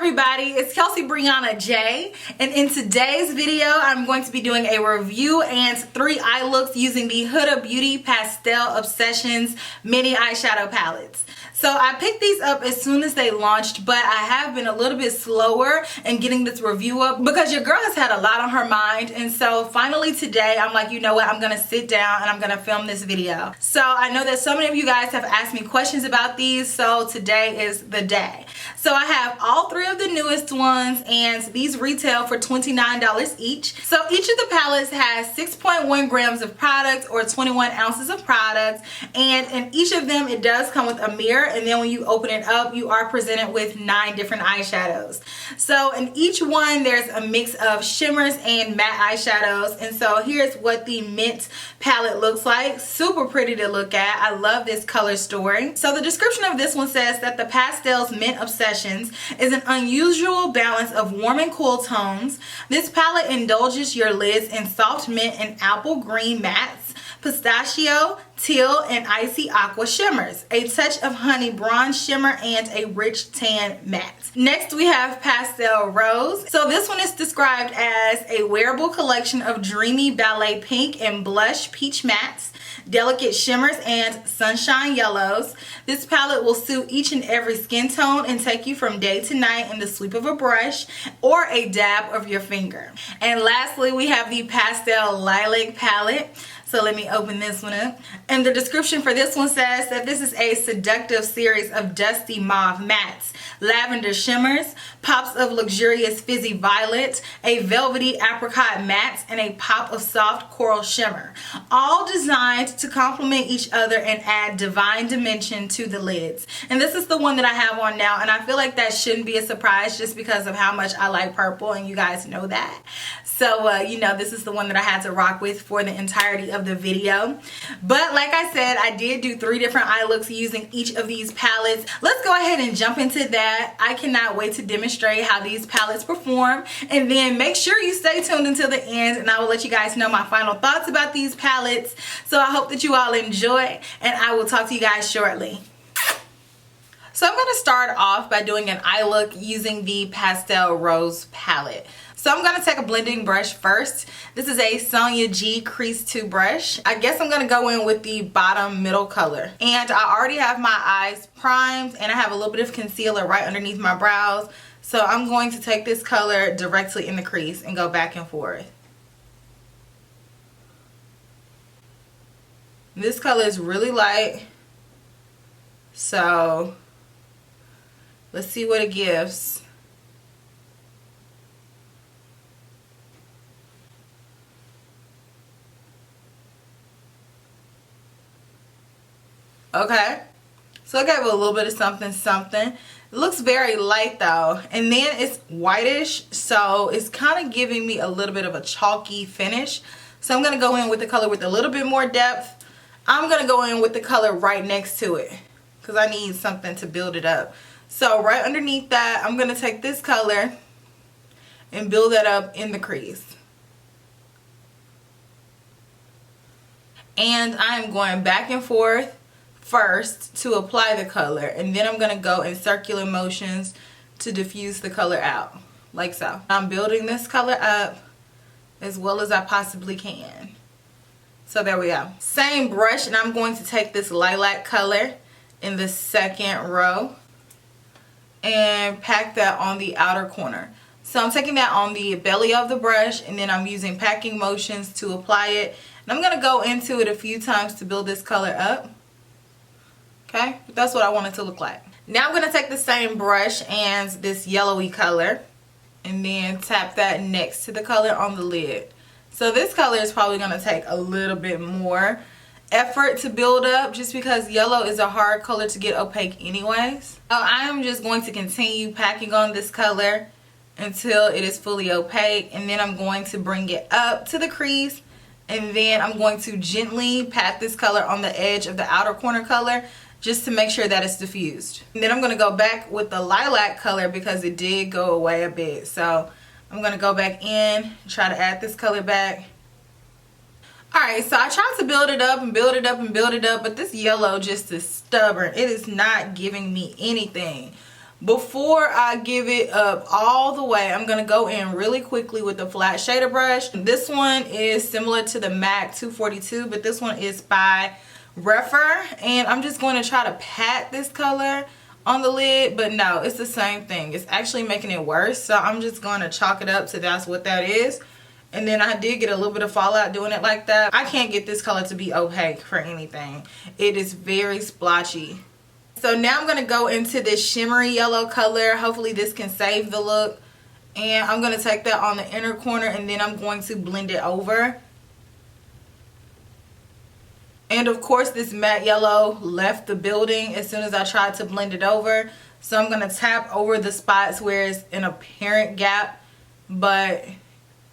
everybody, it's Kelsee Briana J, and in today's video I'm going to be doing a review and 3 eye looks using the Huda Beauty Pastel Obsessions mini eyeshadow palettes. So I picked these up as soon as they launched, but I have been a little bit slower in getting this review up because your girl has had a lot on her mind, and so finally today I'm like, you know what, I'm gonna sit down and I'm gonna film this video. So I know that so many of you guys have asked me questions about these, so today is the day. So I have all 3 of the newest ones, and these retail for $29 each. So each of the palettes has 6.1 grams of product or 21 ounces of product, and in each of them it does come with a mirror, and then when you open it up you are presented with 9 different eyeshadows. So in each one there's a mix of shimmers and matte eyeshadows, and so here's what the mint palette looks like. Super pretty to look at. I love this color story. So the description of this one says that the Pastel's Mint Obsessions is an unusual balance of warm and cool tones. This palette indulges your lids in soft mint and apple green mattes, pistachio, teal, and icy aqua shimmers, a touch of honey bronze shimmer, and a rich tan matte. Next we have Pastel Rose. So this one is described as a wearable collection of dreamy ballet pink and blush peach mattes, delicate shimmers, and sunshine yellows. This palette will suit each and every skin tone and take you from day to night in the sweep of a brush or a dab of your finger. And lastly we have the Pastel Lilac palette. So let me open this one up. And the description for this one says that this is a seductive series of dusty mauve mattes, lavender shimmers, pops of luxurious fizzy violet, a velvety apricot matte, and a pop of soft coral shimmer. All designed to complement each other and add divine dimension to the lids. And this is the one that I have on now, and I feel like that shouldn't be a surprise just because of how much I like purple, and you guys know that. So you know, this is the one that I had to rock with for the entirety of the video. But like I said, I did do 3 different eye looks using each of these palettes. Let's go ahead and jump into that. I cannot wait to demonstrate how these palettes perform, and then make sure you stay tuned until the end and I will let you guys know my final thoughts about these palettes. So I hope that you all enjoy, and I will talk to you guys shortly. So I'm going to start off by doing an eye look using the Pastel Rose palette. So I'm going to take a blending brush first. This is a Sonia G Crease 2 brush. I guess I'm going to go in with the bottom middle color. And I already have my eyes primed, and I have a little bit of concealer right underneath my brows. So I'm going to take this color directly in the crease and go back and forth. This color is really light. So let's see what it gives. Okay, so I gave it a little bit of something something. It looks very light though, and then it's whitish, so it's kind of giving me a little bit of a chalky finish. So I'm going to go in with the color with a little bit more depth. I'm going to go in with the color right next to it because I need something to build it up. So right underneath that, I'm going to take this color and build that up in the crease. And I'm going back and forth first to apply the color, and then I'm going to go in circular motions to diffuse the color out, like so. I'm building this color up as well as I possibly can. So there we go. Same brush, and I'm going to take this lilac color in the second row and pack that on the outer corner. So I'm taking that on the belly of the brush, and then I'm using packing motions to apply it. And I'm going to go into it a few times to build this color up. Okay, that's what I want it to look like. Now I'm going to take the same brush and this yellowy color and then tap that next to the color on the lid. So this color is probably going to take a little bit more effort to build up just because yellow is a hard color to get opaque anyways. So I am just going to continue packing on this color until it is fully opaque, and then I'm going to bring it up to the crease, and then I'm going to gently pat this color on the edge of the outer corner color just to make sure that it's diffused. And then I'm going to go back with the lilac color because it did go away a bit. So I'm going to go back in, try to add this color back. Alright, so I tried to build it up and build it up and build it up, but this yellow just is stubborn. It is not giving me anything. Before I give it up all the way, I'm going to go in really quickly with the flat shader brush. This one is similar to the MAC 242, but this one is by Refer. And I'm just going to try to pat this color on the lid, but no, it's the same thing. It's actually making it worse. So I'm just going to chalk it up to that's what that is. And then I did get a little bit of fallout doing it like that. I can't get this color to be opaque for anything. It is very splotchy. So now I'm going to go into this shimmery yellow color. Hopefully this can save the look. And I'm going to take that on the inner corner and then I'm going to blend it over. And of course this matte yellow left the building as soon as I tried to blend it over. So I'm going to tap over the spots where it's an apparent gap. But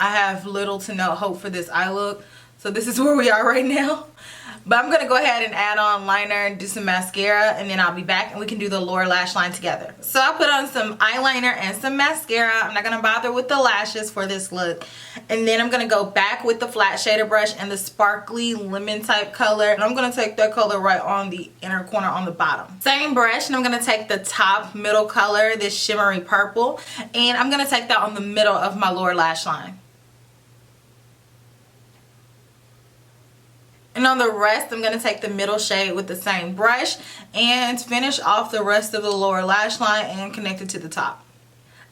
I have little to no hope for this eye look. So this is where we are right now. But I'm going to go ahead and add on liner and do some mascara, and then I'll be back and we can do the lower lash line together. So I put on some eyeliner and some mascara. I'm not going to bother with the lashes for this look. And then I'm going to go back with the flat shader brush and the sparkly lemon type color. And I'm going to take that color right on the inner corner on the bottom. Same brush, and I'm going to take the top middle color, this shimmery purple, and I'm going to take that on the middle of my lower lash line. And on the rest, I'm going to take the middle shade with the same brush and finish off the rest of the lower lash line and connect it to the top.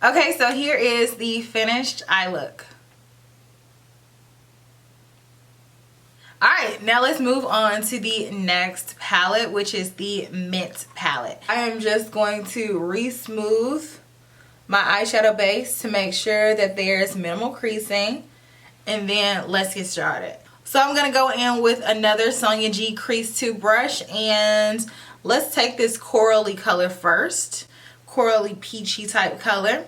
Okay, so here is the finished eye look. Alright, now let's move on to the next palette, which is the Mint palette. I am just going to re-smooth my eyeshadow base to make sure that there's minimal creasing. And then let's get started. So I'm going to go in with another Sonia G Crease 2 brush, and let's take this corally color first. Corally peachy type color.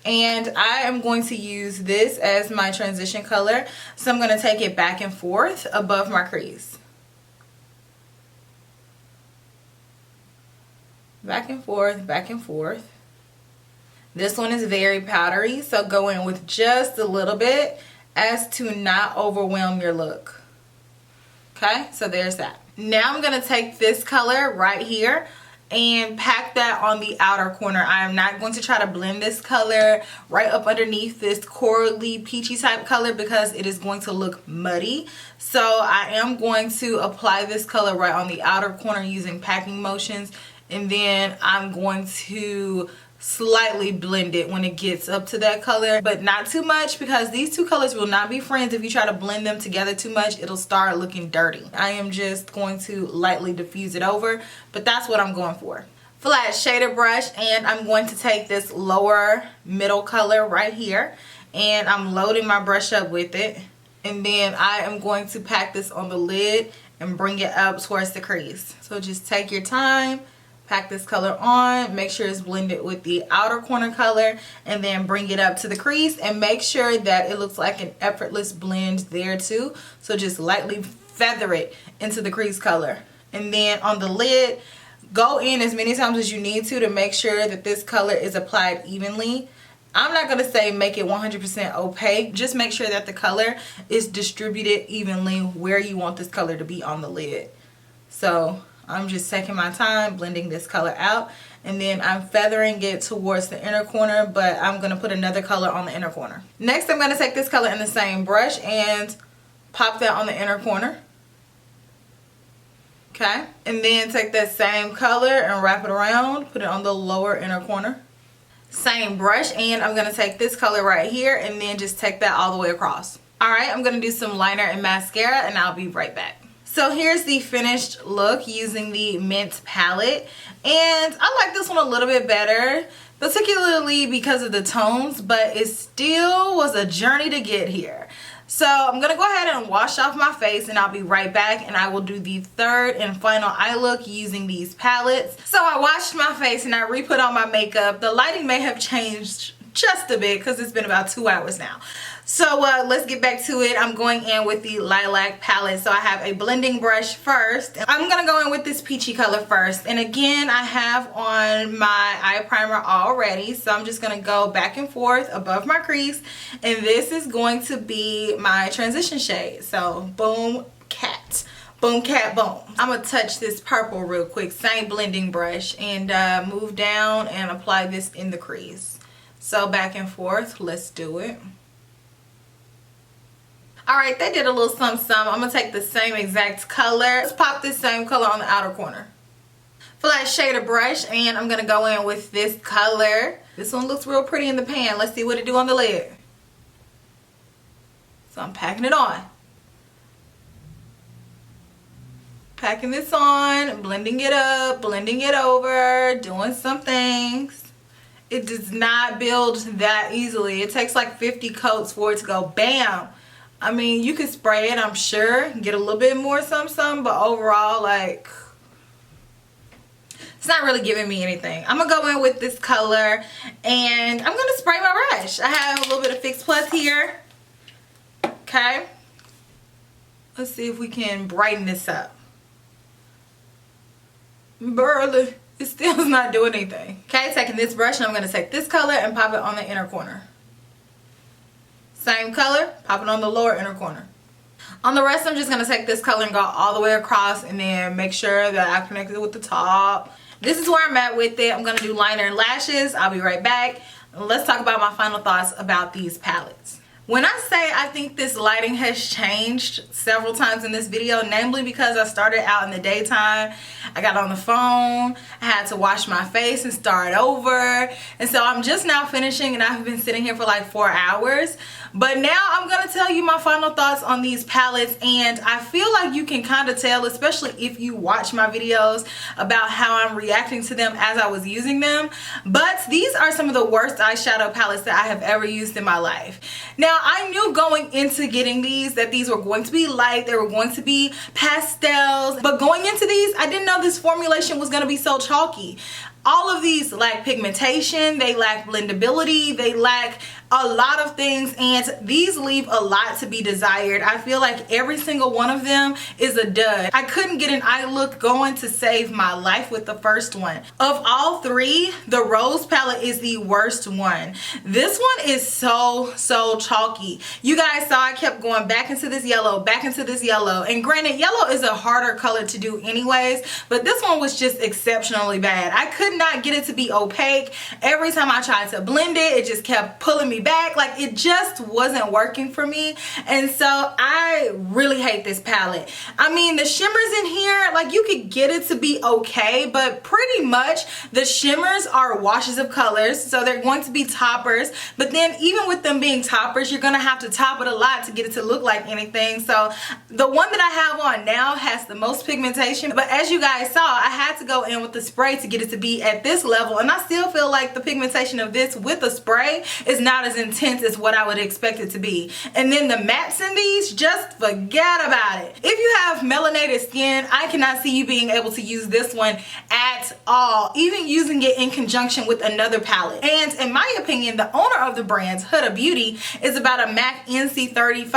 And I am going to use this as my transition color. So I'm going to take it back and forth above my crease. Back and forth, back and forth. This one is very powdery, so go in with just a little bit as to not overwhelm your look. Okay, so there's that. Now I'm going to take this color right here and pack that on the outer corner. I am not going to try to blend this color right up underneath this corally peachy type color because it is going to look muddy. So I am going to apply this color right on the outer corner using packing motions, and then I'm going to slightly blend it when it gets up to that color, but not too much, because these two colors will not be friends. If you try to blend them together too much, it'll start looking dirty. I am just going to lightly diffuse it over, but that's what I'm going for. Flat shader brush, and I'm going to take this lower middle color right here, and I'm loading my brush up with it, and then I am going to pack this on the lid and bring it up towards the crease. So just take your time. Pack this color on, make sure it's blended with the outer corner color, and then bring it up to the crease and make sure that it looks like an effortless blend there too. So just lightly feather it into the crease color. And then on the lid, go in as many times as you need to make sure that this color is applied evenly. I'm not going to say make it 100% opaque. Just make sure that the color is distributed evenly where you want this color to be on the lid. So I'm just taking my time blending this color out, and then I'm feathering it towards the inner corner, but I'm going to put another color on the inner corner. Next, I'm going to take this color in the same brush and pop that on the inner corner. Okay, and then take that same color and wrap it around, put it on the lower inner corner. Same brush, and I'm going to take this color right here and then just take that all the way across. Alright, I'm going to do some liner and mascara, and I'll be right back. So here's the finished look using the Mint palette, and I like this one a little bit better, particularly because of the tones, but it still was a journey to get here. So I'm going to go ahead and wash off my face, and I'll be right back, and I will do the third and final eye look using these palettes. So I washed my face and I re-put on my makeup. The lighting may have changed just a bit because it's been about 2 hours now. So let's get back to it. I'm going in with the Lilac palette. So I have a blending brush first. I'm going to go in with this peachy color first. And again, I have on my eye primer already. So I'm just going to go back and forth above my crease. And this is going to be my transition shade. So boom, cat. Boom cat boom. I'm gonna touch this purple real quick, same blending brush, and move down and apply this in the crease. So back and forth, let's do it. Alright, they did a little something. I'm gonna take the same exact color. Let's pop this same color on the outer corner. Flat shader brush, and I'm gonna go in with this color. This one looks real pretty in the pan. Let's see what it do on the lid. So I'm packing it on. Packing this on, blending it up, blending it over, doing some things. It does not build that easily. It takes like 50 coats for it to go bam. I mean, you could spray it, I'm sure, get a little bit more some, but overall, like, it's not really giving me anything. I'm gonna go in with this color, and I'm gonna spray my brush. I have a little bit of Fix Plus here. Okay. Let's see if we can brighten this up. Burly, it still is not doing anything. Okay, taking this brush, and I'm gonna take this color and pop it on the inner corner. Same color, pop it on the lower inner corner. On the rest, I'm just gonna take this color and go all the way across, and then make sure that I connect it with the top. This is where I'm at with it. I'm gonna do liner and lashes. I'll be right back. Let's talk about my final thoughts about these palettes. When I say I think this lighting has changed several times in this video, namely because I started out in the daytime, I got on the phone, I had to wash my face and start over, and so I'm just now finishing, and I've been sitting here for like 4 hours. But now I'm gonna tell you my final thoughts on these palettes, and I feel like you can kind of tell, especially if you watch my videos, about how I'm reacting to them as I was using them. But these are some of the worst eyeshadow palettes that I have ever used in my life. Now, I knew going into getting these that these were going to be light, they were going to be pastels, but going into these, I didn't know this formulation was going to be so chalky. All of these lack pigmentation, they lack blendability, they lack a lot of things, and these leave a lot to be desired. I feel like every single one of them is a dud. I couldn't get an eye look going to save my life with the first one. Of all three, the Rose palette is the worst one. This one is so chalky. You guys saw I kept going back into this yellow, back into this yellow, and granted, yellow is a harder color to do anyways, but this one was just exceptionally bad. I could not get it to be opaque. Every time I tried to blend it, it just kept pulling me back. Like, it just wasn't working for me, and so I really hate this palette. I mean, the shimmers in here, like, you could get it to be okay, but pretty much the shimmers are washes of colors, so they're going to be toppers, but then even with them being toppers, you're gonna have to top it a lot to get it to look like anything. So the one that I have on now has the most pigmentation, but as you guys saw, I had to go in with the spray to get it to be at this level, and I still feel like the pigmentation of this with the spray is not as intense as what I would expect it to be. And then the mattes in these, just forget about it. If you have melanated skin, I cannot see you being able to use this one at all, even using it in conjunction with another palette. And in my opinion, the owner of the brand, Huda Beauty, is about a MAC NC35,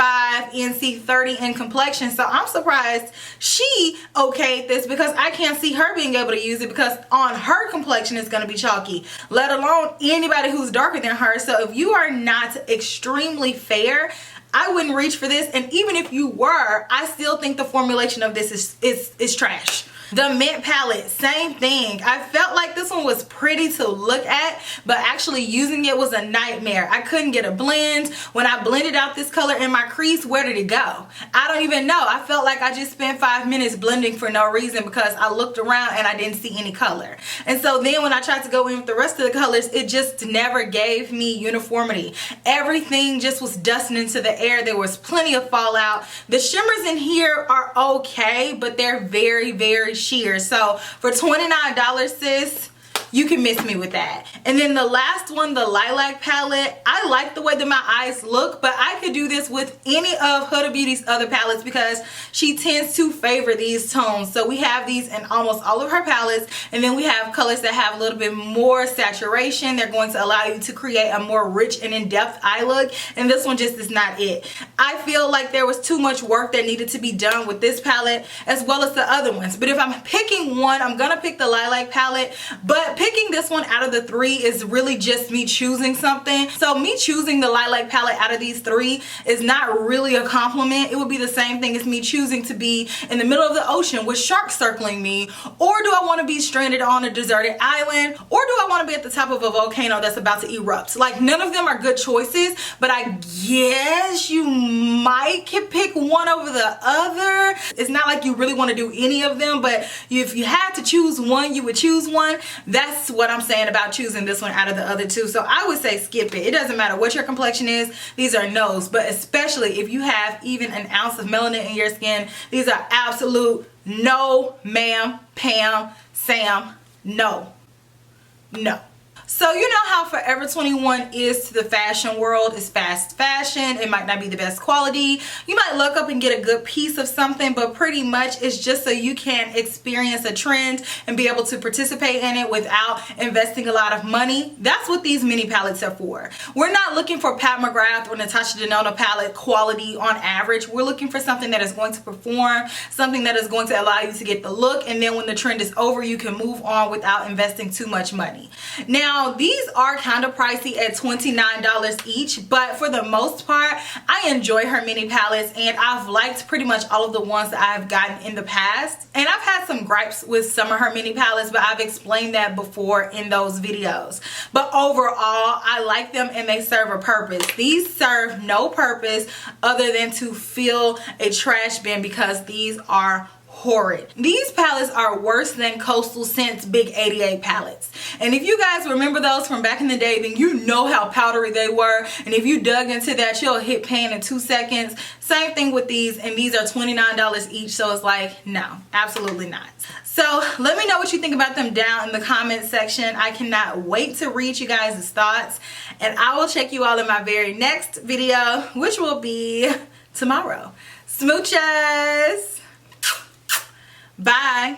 NC30 in complexion, so I'm surprised she okayed this, because I can't see her being able to use it, because on her complexion it's going to be chalky, let alone anybody who's darker than her. So if you are not extremely fair, I wouldn't reach for this, and even if you were, I still think the formulation of this is trash. The mint palette, same thing. I felt like this one was pretty to look at, but actually using it was a nightmare. I couldn't get a blend. When I blended out this color in my crease, where did it go? I don't even know. I felt like I just spent 5 minutes blending for no reason, because I looked around and I didn't see any color. And so then when I tried to go in with the rest of the colors, it just never gave me uniformity. Everything just was dusting into the air. There was plenty of fallout. The shimmers in here are okay, but they're very sheer. So for $29, sis, you can miss me with that. And then the last one, the Lilac palette, I like the way that my eyes look, but I could do this with any of Huda Beauty's other palettes, because she tends to favor these tones. So we have these in almost all of her palettes, and then we have colors that have a little bit more saturation. They're going to allow you to create a more rich and in-depth eye look, and this one just is not it. I feel like there was too much work that needed to be done with this palette as well as the other ones, but if I'm picking one, I'm gonna pick the Lilac palette. But picking this one out of the three is really just me choosing something. So me choosing the Lilac palette out of these three is not really a compliment. It would be the same thing as me choosing to be in the middle of the ocean with sharks circling me, or do I want to be stranded on a deserted island, or do I want to be at the top of a volcano that's about to erupt? Like, none of them are good choices, but I guess you might can pick one over the other. It's not like you really want to do any of them, but if you had to choose one, you would choose one. That's what I'm saying about choosing this one out of the other two. So I would say skip it. It doesn't matter what your complexion is. These are no's, but especially if you have even an ounce of melanin in your skin, these are absolute no, ma'am, Pam, Sam, no. No. So you know how Forever 21 is to the fashion world. It's fast fashion. It might not be the best quality. You might look up and get a good piece of something, but pretty much it's just so you can experience a trend and be able to participate in it without investing a lot of money. That's what these mini palettes are for. We're not looking for Pat McGrath or Natasha Denona palette quality on average. We're looking for something that is going to perform, something that is going to allow you to get the look, and then when the trend is over, you can move on without investing too much money. Now, these are kind of pricey at $29 each, but for the most part, I enjoy her mini palettes, and I've liked pretty much all of the ones that I've gotten in the past. And I've had some gripes with some of her mini palettes, but I've explained that before in those videos. But overall, I like them and they serve a purpose. These serve no purpose other than to fill a trash bin because these are horrid. These palettes are worse than Coastal Scent's Big 88 palettes. And if you guys remember those from back in the day, then you know how powdery they were. And if you dug into that, you'll hit pan in 2 seconds. Same thing with these, and these are $29 each. So it's like, no, absolutely not. So let me know what you think about them down in the comment section. I cannot wait to read you guys' thoughts. And I will check you all in my very next video, which will be tomorrow. Smooches! Bye.